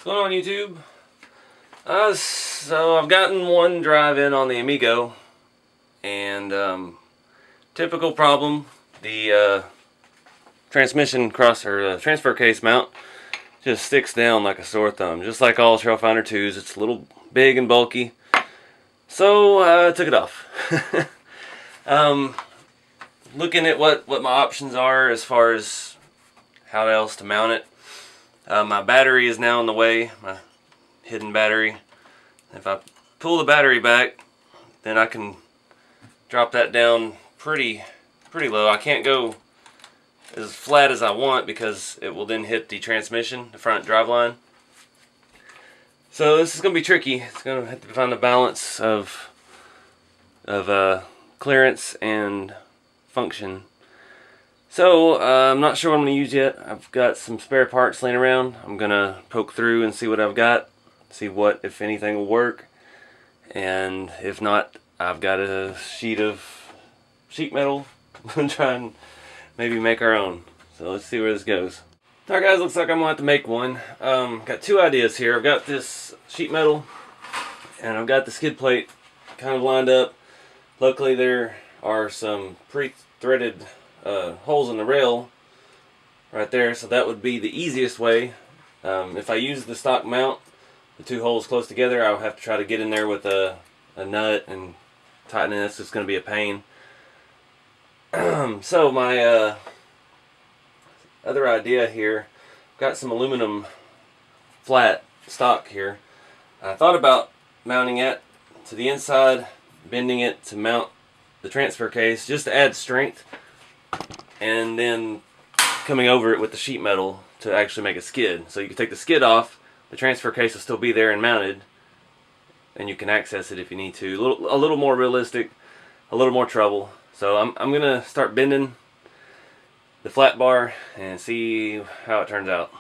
What's going on, YouTube? So I've gotten one drive in on the Amigo, and typical problem, the transmission transfer case mount just sticks down like a sore thumb, just like all Trailfinder 2s. It's a little big and bulky, so I took it off. Looking at what my options are as far as how else to mount it. My battery is now in the way, my hidden battery. If I pull the battery back, then I can drop that down pretty low. I can't go as flat as I want because it will then hit the transmission, the front drive line. So this is going to be tricky. It's going to have to find the balance of clearance and function. So I'm not sure what I'm going to use yet. I've got some spare parts laying around. I'm going to poke through and see what I've got, see what, if anything, will work. And if not, I've got a sheet of sheet metal. I'm going to try and maybe make our own. So let's see where this goes. Alright guys, looks like I'm going to have to make one. Got two ideas here. I've got this sheet metal and I've got the skid plate kind of lined up. Luckily there are some pre-threaded holes in the rail right there, so that would be the easiest way. If I use the stock mount, the two holes close together, I'll have to try to get in there with a nut and tighten it. That's just going to be a pain. So my other idea here, I've got some aluminum flat stock here. I thought about mounting it to the inside, bending it to mount the transfer case just to add strength, and then coming over it with the sheet metal to actually make a skid. So you can take the skid off, the transfer case will still be there and mounted, and you can access it if you need to. A little more realistic, a little more trouble. So I'm gonna start bending the flat bar and see how it turns out.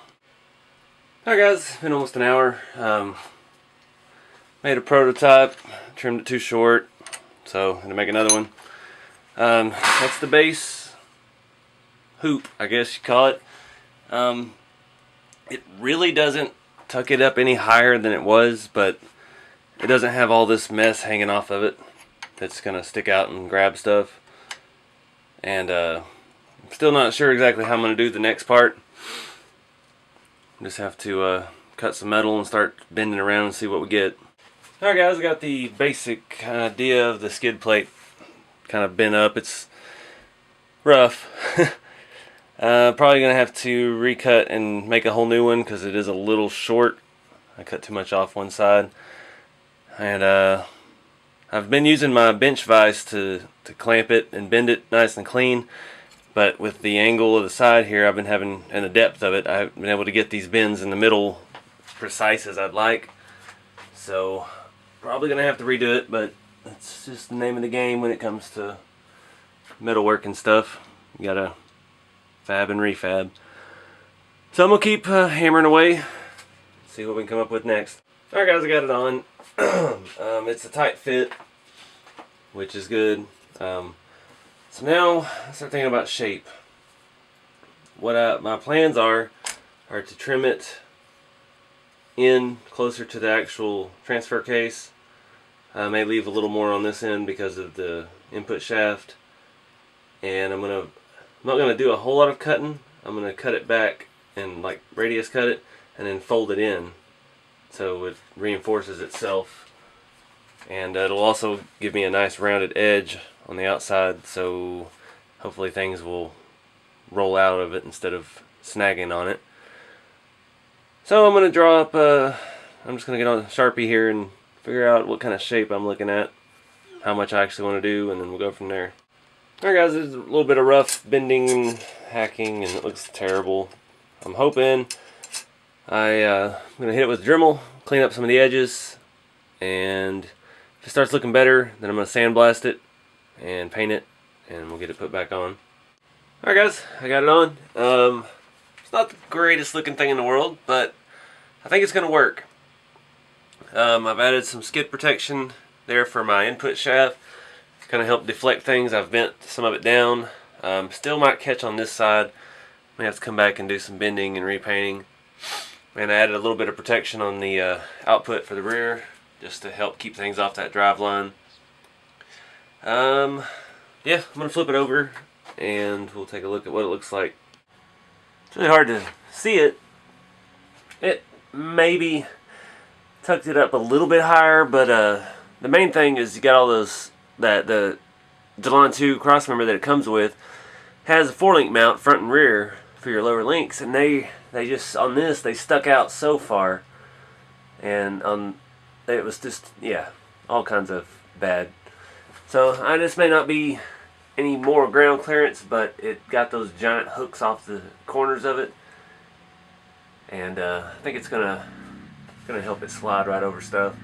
Alright guys, it's been almost an hour. Made a prototype, trimmed it too short, so I'm gonna make another one. That's the base hoop, I guess you call it. It really doesn't tuck it up any higher than it was, but it doesn't have all this mess hanging off of it that's gonna stick out and grab stuff. And I'm still not sure exactly how I'm gonna do the next part. Just have to cut some metal and start bending around and see what we get. Alright guys, I got the basic idea of the skid plate kind of bent up. It's rough. Probably gonna have to recut and make a whole new one because it is a little short. I cut too much off one side. And I've been using my bench vise to clamp it and bend it nice and clean. But with the angle of the side here, I've been having, and the depth of it, I haven't been able to get these bends in the middle precise as I'd like. So probably gonna have to redo it, but that's just the name of the game when it comes to metalwork and stuff. You gotta fab and refab. So I'm gonna keep hammering away, see what we can come up with next. Alright guys, I got it on. It's a tight fit, which is good. So now I start thinking about shape. What my plans are to trim it in closer to the actual transfer case. I may leave a little more on this end because of the input shaft, and I'm not gonna do a whole lot of cutting. I'm gonna cut it back and like radius cut it and then fold it in so it reinforces itself, and it'll also give me a nice rounded edge on the outside, so hopefully things will roll out of it instead of snagging on it. So I'm gonna draw up I'm just gonna get on a Sharpie here and figure out what kind of shape I'm looking at, how much I actually want to do, and then we'll go from there. Alright guys, there's a little bit of rough bending and hacking and it looks terrible. I'm hoping I'm gonna hit it with a Dremel, clean up some of the edges, and if it starts looking better, then I'm gonna sandblast it and paint it, and we'll get it put back on. Alright guys, I got it on. It's not the greatest looking thing in the world, but I think it's gonna work. I've added some skid protection there for my input shaft, kind of help deflect things. I've bent some of it down. Still might catch on this side. May have to come back and do some bending and repainting. And I added a little bit of protection on the output for the rear, just to help keep things off that drive line. Yeah, I'm going to flip it over and we'll take a look at what it looks like. It's really hard to see it. It maybe tucked it up a little bit higher, but the main thing is you got all those, the Jalon 2 crossmember that it comes with has a 4-link mount front and rear for your lower links, and they just, on this, they stuck out so far, and it was just, yeah, all kinds of bad. So this may not be any more ground clearance, but it got those giant hooks off the corners of it, and I think it's gonna help it slide right over stuff.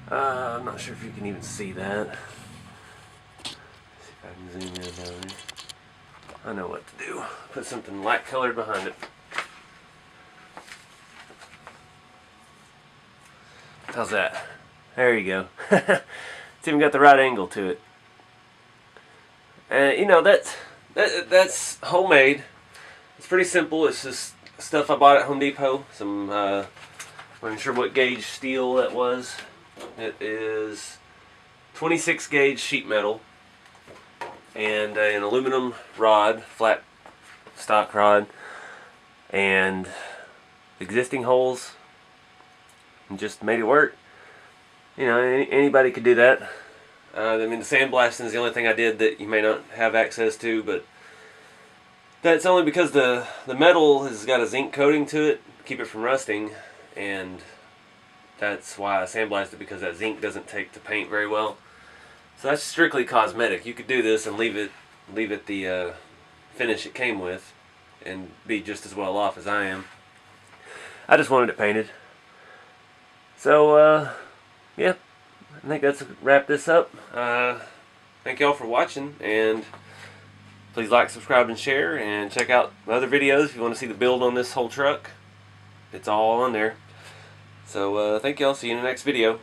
I'm not sure if you can even see that. Let's see if I can zoom in down there. I know what to do. Put something light colored behind it. How's that? There you go. It's even got the right angle to it. And you know, that's homemade. It's pretty simple. It's just stuff I bought at Home Depot. Some I'm not sure what gauge steel that was. It is 26 gauge sheet metal and an aluminum rod, flat stock rod, and existing holes, and just made it work. You know, anybody could do that. I mean, the sandblasting is the only thing I did that you may not have access to, but that's only because the metal has got a zinc coating to it to keep it from rusting, and that's why I sandblasted, because that zinc doesn't take to paint very well. So that's strictly cosmetic. You could do this and leave it the finish it came with and be just as well off as I am. I just wanted it painted. So yeah, I think that's wrap this up. Thank y'all for watching, and please like, subscribe, and share, and check out my other videos if you want to see the build on this whole truck. It's all on there. So thank y'all. See you in the next video.